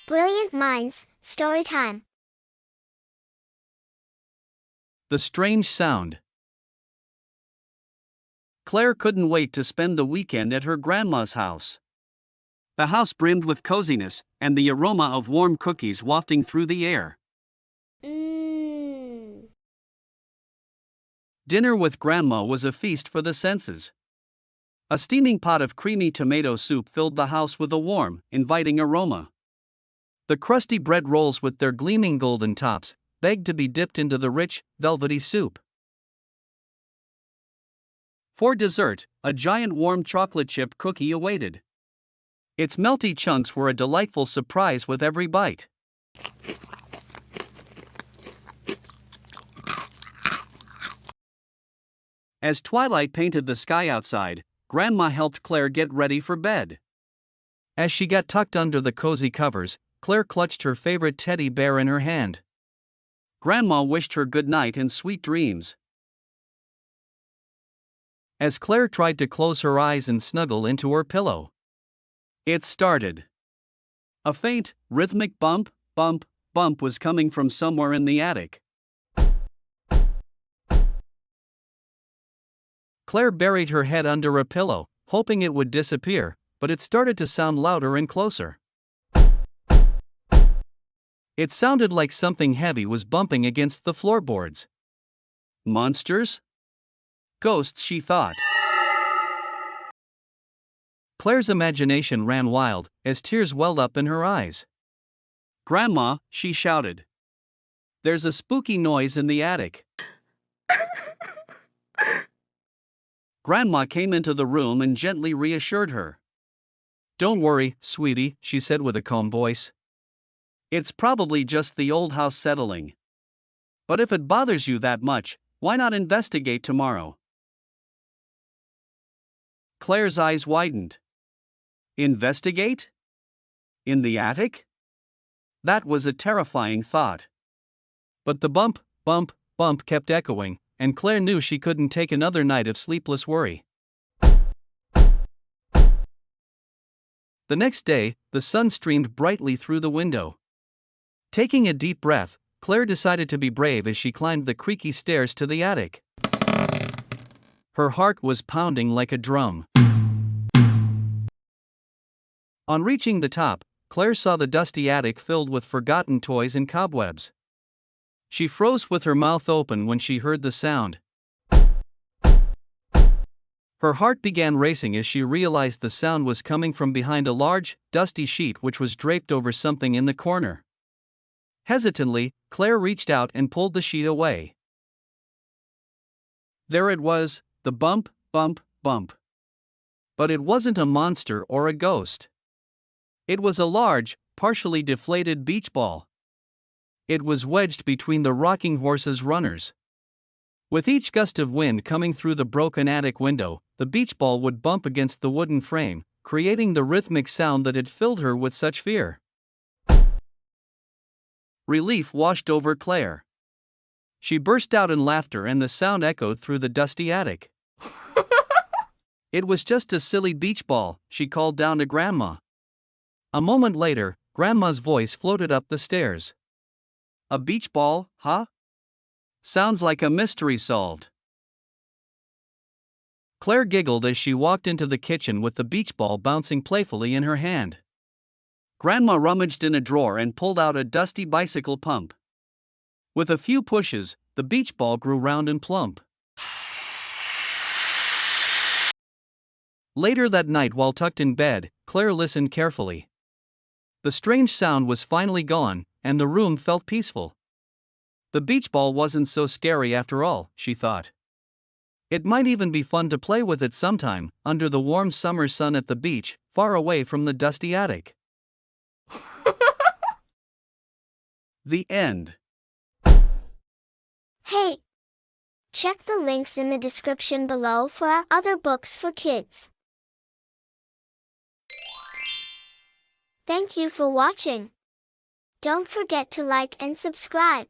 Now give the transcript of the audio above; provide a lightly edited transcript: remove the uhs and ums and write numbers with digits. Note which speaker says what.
Speaker 1: Brilliant minds, story time.
Speaker 2: The strange sound. Claire couldn't wait to spend the weekend at her grandma's house. The house brimmed with coziness, and the aroma of warm cookies wafting through the air. Dinner with Grandma was a feast for the senses. A steaming pot of creamy tomato soup filled the house with a warm, inviting aroma. The crusty bread rolls with their gleaming golden tops begged to be dipped into the rich, velvety soup. For dessert, a giant warm chocolate chip cookie awaited. Its melty chunks were a delightful surprise with every bite. As twilight painted the sky outside, Grandma helped Claire get ready for bed. As she got tucked under the cozy covers, Claire clutched her favorite teddy bear in her hand. Grandma wished her good night and sweet dreams. As Claire tried to close her eyes and snuggle into her pillow, it started. A faint, rhythmic bump, bump, bump was coming from somewhere in the attic. Claire buried her head under a pillow, hoping it would disappear, but it started to sound louder and closer. It sounded like something heavy was bumping against the floorboards. Monsters? Ghosts, she thought. Claire's imagination ran wild as tears welled up in her eyes. "Grandma," she shouted. "There's a spooky noise in the attic." Grandma came into the room and gently reassured her. "Don't worry, sweetie," she said with a calm voice. "It's probably just the old house settling. But if it bothers you that much, why not investigate tomorrow?" Claire's eyes widened. Investigate? In the attic? That was a terrifying thought. But the bump, bump, bump kept echoing, and Claire knew she couldn't take another night of sleepless worry. The next day, the sun streamed brightly through the window. Taking a deep breath, Claire decided to be brave as she climbed the creaky stairs to the attic. Her heart was pounding like a drum. On reaching the top, Claire saw the dusty attic filled with forgotten toys and cobwebs. She froze with her mouth open when she heard the sound. Her heart began racing as she realized the sound was coming from behind a large, dusty sheet which was draped over something in the corner. Hesitantly, Claire reached out and pulled the sheet away. There it was, the bump, bump, bump. But it wasn't a monster or a ghost. It was a large, partially deflated beach ball. It was wedged between the rocking horse's runners. With each gust of wind coming through the broken attic window, the beach ball would bump against the wooden frame, creating the rhythmic sound that had filled her with such fear. Relief washed over Claire. She burst out in laughter and the sound echoed through the dusty attic. It was just a silly beach ball, she called down to Grandma. A moment later, Grandma's voice floated up the stairs. "A beach ball, huh? Sounds like a mystery solved." Claire giggled as she walked into the kitchen with the beach ball bouncing playfully in her hand. Grandma rummaged in a drawer and pulled out a dusty bicycle pump. With a few pushes, the beach ball grew round and plump. Later that night, while tucked in bed, Claire listened carefully. The strange sound was finally gone, and the room felt peaceful. The beach ball wasn't so scary after all, she thought. It might even be fun to play with it sometime, under the warm summer sun at the beach, far away from the dusty attic. The end.
Speaker 1: Hey! Check the links in the description below for our other books for kids. Thank you for watching. Don't forget to like and subscribe.